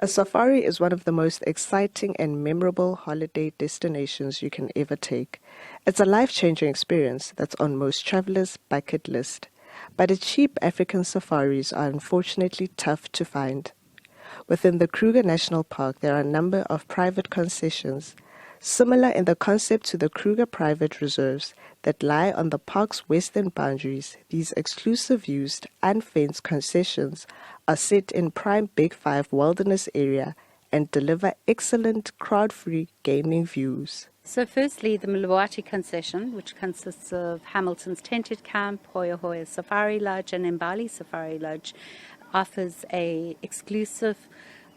A safari is one of the most exciting and memorable holiday destinations you can ever take. It's a life-changing experience that's on most travelers' bucket list. But its cheap African safaris are unfortunately tough to find. Within the Kruger National Park, there are a number of private concessions, similar in the concept to the Kruger private reserves that lie on the park's western boundaries. These exclusive-use, unfenced concessions are set in prime Big Five wilderness area and deliver excellent crowd-free gaming views. So firstly, the Mluwati concession, which consists of Hamilton's Tented Camp, Hoya Hoya Safari Lodge and Mbali Safari Lodge, offers a exclusive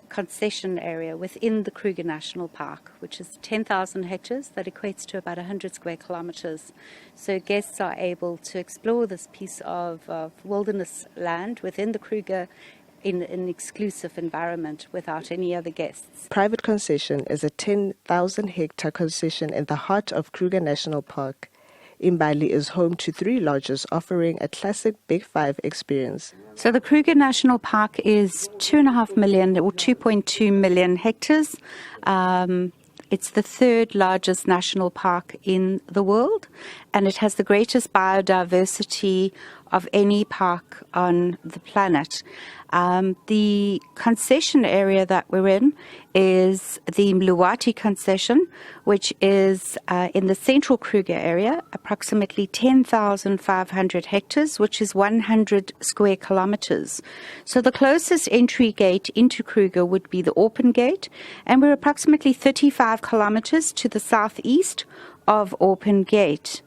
concession area within the Kruger National Park, which is 10,000 hectares, that equates to about 100 square kilometers. So guests are able to explore this piece of wilderness land within the Kruger in an exclusive environment without any other guests. Private concession is a 10,000 hectare concession in the heart of Kruger National Park. Mbali is home to 3 lodges offering a classic Big Five experience. So the Kruger National Park is 2.5 million or 2.2 million hectares. It's the 3rd largest national park in the world, and it has the greatest biodiversity of any park on the planet. The concession area that we're in is the Mluwati concession, which is in the central Kruger area, approximately 10,500 hectares, which is 100 square kilometers. So the closest entry gate into Kruger would be the Orpen Gate, and we're approximately 35 kilometers to the southeast of Orpen Gate.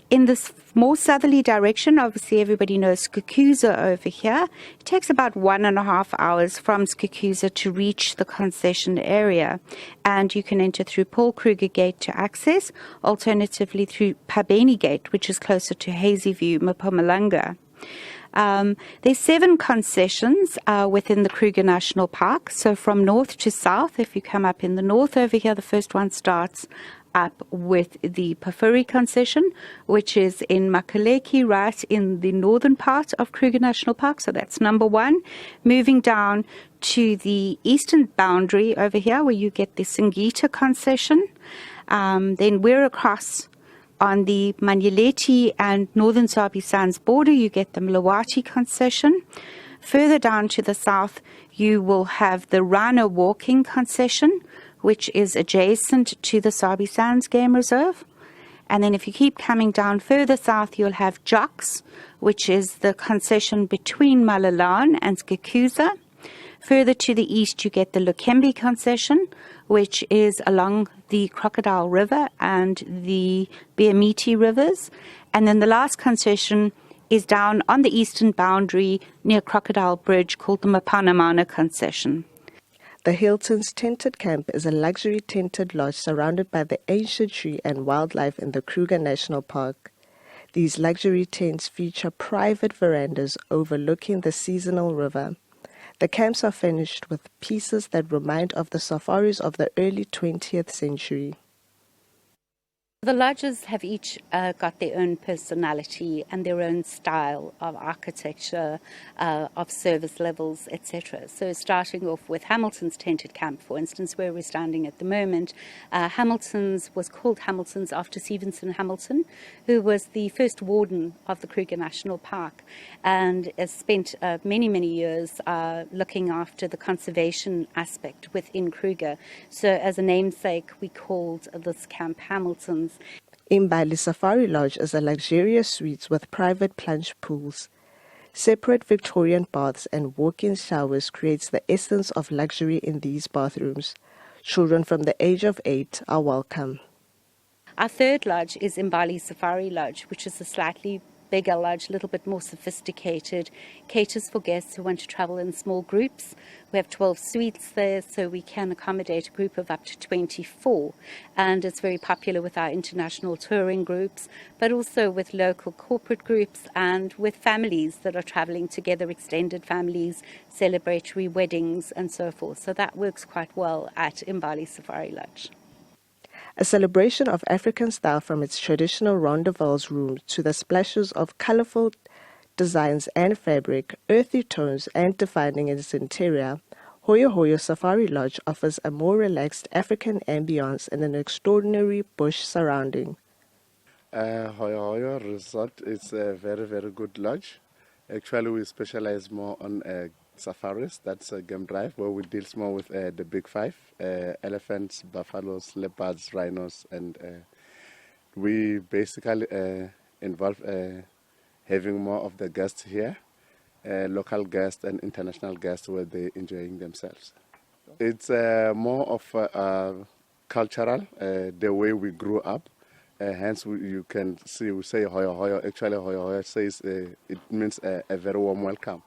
In this more southerly direction, obviously everybody knows Skukuza over here. It takes about 1.5 hours from Skukuza to reach the concession area, and you can enter through Paul Kruger Gate to access, alternatively through Pabeni Gate, which is closer to Hazyview, Mpumalanga. There's 7 concessions within the Kruger National Park. So from north to south, if you come up in the north over here, the first one starts up with the Pafuri concession, which is in Makaleki, right in the northern part of Kruger National Park. So that's number 1. Moving down to the eastern boundary over here, where you get the Singita concession. Then we're across on the Manyeleti and northern Sabi-Sands border, you get the Mluwati concession. Further down to the south, you will have the Rhino walking concession, which is adjacent to the Sabi-Sands Game Reserve. And then if you keep coming down further south, you'll have Jocks, which is the concession between Malalan and Skukuza. Further to the east, you get the Lukembe concession, which is along the Crocodile River and the Biamiti rivers. And then the last concession is down on the eastern boundary near Crocodile Bridge, called the Mapanamana concession. The Hilton's Tented Camp is a luxury tented lodge surrounded by the ancient tree and wildlife in the Kruger National Park. These luxury tents feature private verandas overlooking the seasonal river. The camps are furnished with pieces that remind of the safaris of the early 20th century. The lodges have each got their own personality and their own style of architecture, of service levels, etc. So starting off with Hamilton's Tented Camp, for instance, where we're standing at the moment, Hamilton's was called Hamilton's after Stevenson Hamilton, who was the first warden of the Kruger National Park and has spent many, many years looking after the conservation aspect within Kruger. So as a namesake, we called this camp Hamilton's. Mbali Safari Lodge is a luxurious suite with private plunge pools. Separate Victorian baths and walk-in showers creates the essence of luxury in these bathrooms. Children from the age of 8 are welcome. Our third lodge is Mbali Safari Lodge, which is a slightly bigger lodge, a little bit more sophisticated, caters for guests who want to travel in small groups. We have 12 suites there, so we can accommodate a group of up to 24. And it's very popular with our international touring groups, but also with local corporate groups and with families that are traveling together, extended families, celebratory weddings, and so forth. So that works quite well at Mbali Safari Lodge. A celebration of African style from its traditional rondeauval's room to the splashes of colorful designs and fabric, earthy tones and defining its interior. Hoyo Hoyo Safari Lodge offers a more relaxed African ambience in an extraordinary bush surrounding. Hoyo Hoyo Resort is a very, very good lodge. Actually, we specialize more on safaris. That's a game drive where we deal more with the big five, elephants, buffaloes, leopards, rhinos, and we basically involve having more of the guests here, local guests and international guests where they're enjoying themselves. It's more of cultural, the way we grew up. Hence, you can see we say Hoyo Hoyo. Actually, Hoyo Hoyo says it means a very warm welcome.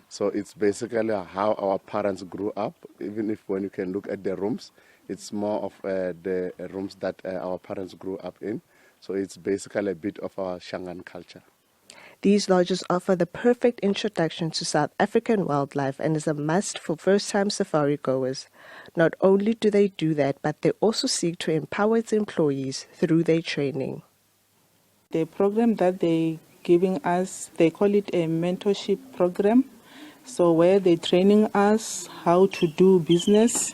So it's basically how our parents grew up. Even if when you can look at the rooms, it's more of the rooms that our parents grew up in. So it's basically a bit of our Shangan culture. These lodges offer the perfect introduction to South African wildlife and is a must for first-time safari goers. Not only do they do that, but they also seek to empower its employees through their training. The program that they're giving us, they call it a mentorship program. So where they're training us how to do business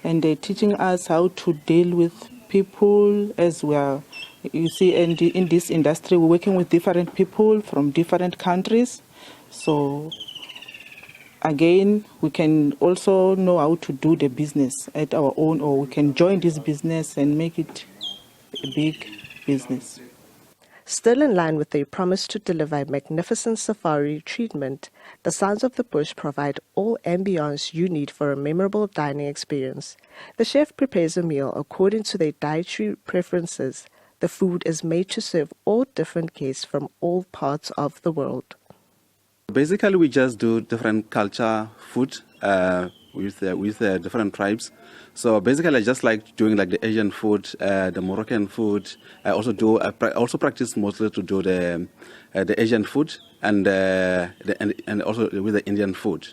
and they're teaching us how to deal with people as well. You see, in this industry, we're working with different people from different countries. So, again, we can also know how to do the business at our own, or we can join this business and make it a big business. Still in line with their promise to deliver a magnificent safari treatment, the Sounds of the Bush provide all ambience you need for a memorable dining experience. The chef prepares a meal according to their dietary preferences. The food is made to serve all different guests from all parts of the world. Basically, we just do different culture food with different tribes. So basically, I just like doing like the Asian food, the Moroccan food. I also practice mostly to do the Asian food and also with the Indian food.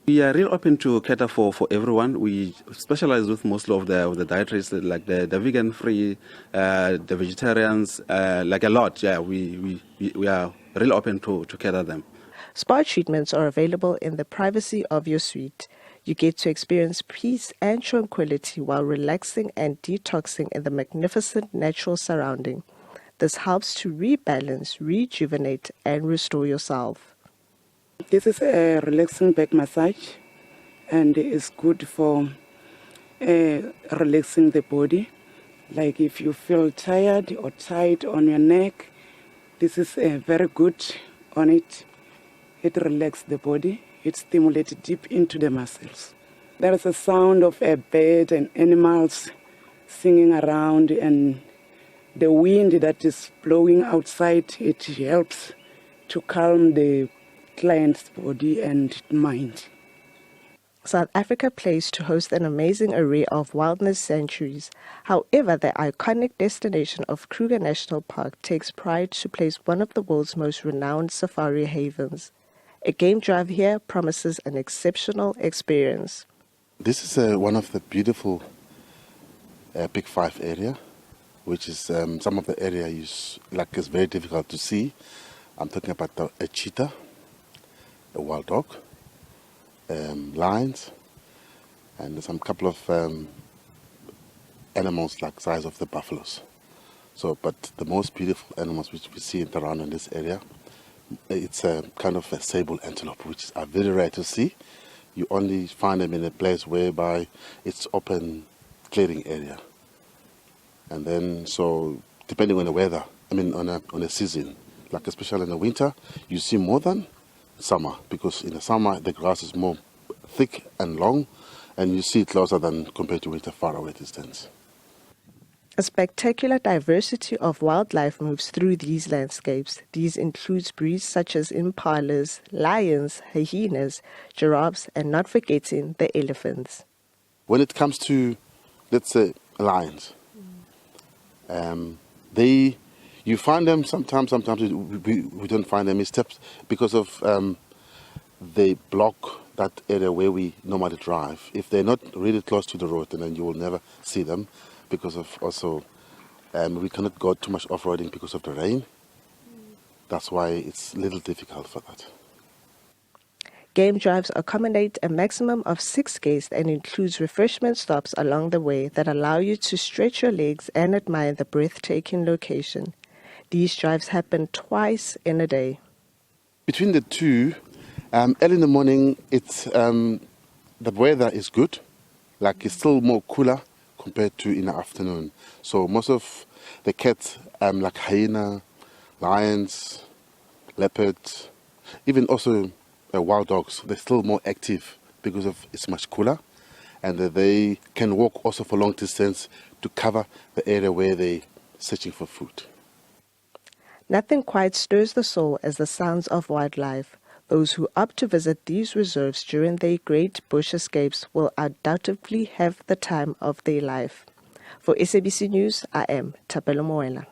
We are really open to cater for everyone. We specialize with most of the dietaries, like the vegan free, the vegetarians, like a lot. Yeah, we are really open to cater them. Spa treatments are available in the privacy of your suite. You get to experience peace and tranquility while relaxing and detoxing in the magnificent natural surrounding. This helps to rebalance, rejuvenate, and restore yourself. This is a relaxing back massage, and it's good for relaxing the body. Like if you feel tired or tight on your neck, this is very good on it. It relaxes the body. It stimulates deep into the muscles. There is a sound of a bird and animals singing around, and the wind that is blowing outside, it helps to calm the client's body and mind. South Africa plays to host an amazing array of wilderness sanctuaries. However, the iconic destination of Kruger National Park takes pride to place one of the world's most renowned safari havens. A game drive here promises an exceptional experience. This is one of the beautiful Big Five area, which is some of the area is very difficult to see. I'm talking about a cheetah, a wild dog, lions, and some couple of animals like size of the buffaloes. So, but the most beautiful animals which we see around in this area, it's a kind of a sable antelope, which are very rare to see. You only find them in a place whereby it's open clearing area. And then, so depending on the weather, on a season, like especially in the winter, you see more than summer, because in the summer the grass is more thick and long, and you see it closer than compared to winter, far away distance. A spectacular diversity of wildlife moves through these landscapes. These include breeds such as impalas, lions, hyenas, giraffes, and not forgetting the elephants. When it comes to, let's say, lions, you find them sometimes we don't find them in steps because of they block that area where we normally drive. If they're not really close to the road, then you will never see them, because of also we cannot go too much off-roading because of the rain. That's why it's a little difficult for that. Game drives accommodate a maximum of 6 guests and includes refreshment stops along the way that allow you to stretch your legs and admire the breathtaking location. These drives happen twice in a day. Between the two, early in the morning, it's the weather is good. Like it's still more cooler compared to in the afternoon. So most of the cats, like hyena, lions, leopards, even also wild dogs, they're still more active because of it's much cooler, and they can walk also for long distance to cover the area where they're searching for food. Nothing quite stirs the soul as the sounds of wildlife. Those who opt to visit these reserves during their great bush escapes will undoubtedly have the time of their life. For SABC News, I am Thapelo Mowela.